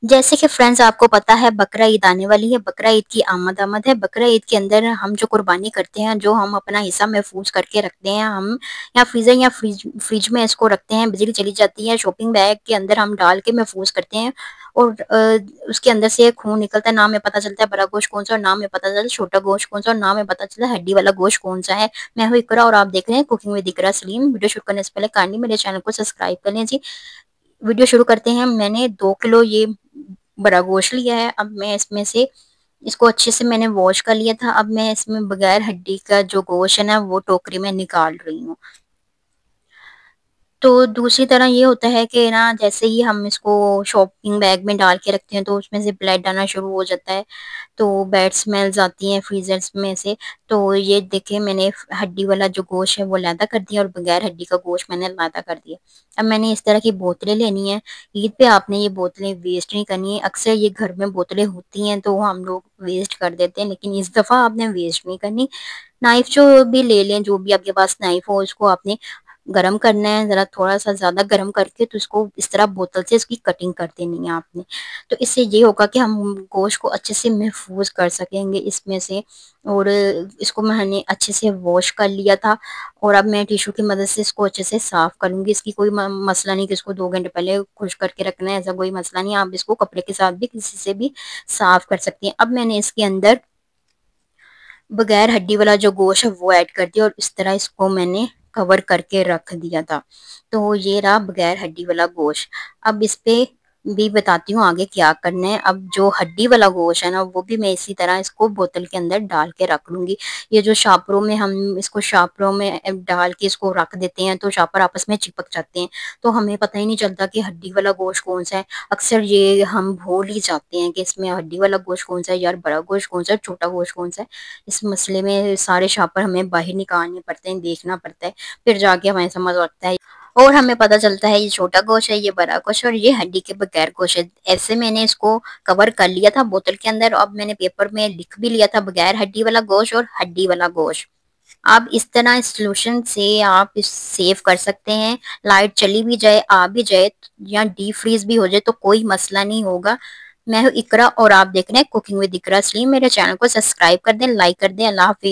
जैसे कि फ्रेंड्स आपको पता है बकरा ईद आने वाली है। बकरा ईद की आमद है। बकरा ईद के अंदर हम जो कुर्बानी करते हैं, जो हम अपना हिस्सा महफूज करके रखते हैं, हम या फ्रीजर या फ्रिज में इसको रखते हैं। बिजली चली जाती है, शॉपिंग बैग के अंदर हम डाल के महफूज करते हैं और उसके अंदर से खून निकलता है। नाम में पता चलता है बड़ा गोश्त कौन सा और नाम में पता चलता है छोटा गोश्त कौन सा और नाम में पता चलता है हड्डी वाला गोश्त कौन सा है। मैं हूँ इकरा और आप देख रहे हैं cooking with Iqra Saleem. Video शुरू करने से पहले काइंडली मेरे चैनल को सब्सक्राइब कर लें जी। वीडियो शुरू करते हैं। मैंने 2 किलो ये बड़ा गोश्त लिया है। अब मैं इसमें से इसको अच्छे से मैंने वॉश कर लिया था। अब मैं इसमें बगैर हड्डी का जो गोश्त है ना वो टोकरी में निकाल रही हूँ। तो दूसरी तरह ये होता है कि ना जैसे ही हम इसको शॉपिंग बैग में डाल के रखते हैं तो उसमें से ब्लड आना शुरू हो जाता है। तो बैड स्मेल्स आती हैं फ्रीजर्स में से। तो ये देखिए मैंने हड्डी वाला जो गोश्त है वो लैदा कर दिया और बगैर हड्डी का गोश्त मैंने लैदा कर दिया। अब मैंने इस तरह की बोतलें लेनी है। ईद पे आपने ये बोतलें वेस्ट नहीं करनी है। अक्सर ये घर में बोतलें होती हैं तो हम लोग वेस्ट कर देते हैं, लेकिन इस दफा आपने वेस्ट नहीं करनी। नाइफ जो भी ले लें, जो भी आपके पास नाइफ हो उसको आपने गरम करना है, जरा थोड़ा सा ज्यादा गरम करके तो इसको इस तरह बोतल से इसकी कटिंग कर देनी है आपने। तो इससे ये होगा कि हम गोश्त को अच्छे से महफूज कर सकेंगे इसमें से। और इसको मैंने अच्छे से वॉश कर लिया था और अब मैं टिश्यू की मदद से इसको अच्छे से साफ करूंगी। इसकी कोई मसला नहीं कि इसको 2 घंटे पहले खुश करके रखना है, ऐसा कोई मसला नहीं। आप इसको कपड़े के साथ भी किसी से भी साफ कर सकती हैं। अब मैंने इसके अंदर बगैर हड्डी वाला जो गोश्त है वो ऐड कर दिया और इस तरह इसको मैंने कवर करके रख दिया था। तो ये रहा बगैर हड्डी वाला गोश्त। अब इस पे भी बताती हूँ आगे क्या करना है। अब जो हड्डी वाला गोश्त है ना वो भी मैं इसी तरह इसको बोतल के अंदर डाल के रख लूंगी। ये जो शापरों में हम इसको शापरों में डाल के इसको रख देते हैं तो शापर आपस में चिपक जाते हैं, तो हमें पता ही नहीं चलता कि हड्डी वाला गोश्त कौन सा है। अक्सर ये हम भूल ही जाते हैं कि इसमें हड्डी वाला गोश्त कौन सा है, यार बड़ा गोश्त कौन सा है, छोटा गोश्त कौन सा है। इस मसले में सारे शापर हमें बाहर निकालने पड़ते हैं, देखना पड़ता है, फिर जाके हमें समझ आता है और हमें पता चलता है ये छोटा गोश्त है, ये बड़ा गोश्त और ये हड्डी के बगैर गोश्त है। ऐसे मैंने इसको कवर कर लिया था बोतल के अंदर। अब मैंने पेपर में लिख भी लिया था बगैर हड्डी वाला गोश्त और हड्डी वाला गोश्त। आप इस तरह इस सोल्यूशन से आप इस सेव कर सकते हैं। लाइट चली भी जाए, आ भी जाए या डीप फ्रीज भी हो जाए तो कोई मसला नहीं होगा। मैं हूँ इकरा और आप देख रहे हैं कुकिंग विद इकरा सलीम। मेरे चैनल को सब्सक्राइब कर दें, लाइक कर दें। अल्लाह हाफिज।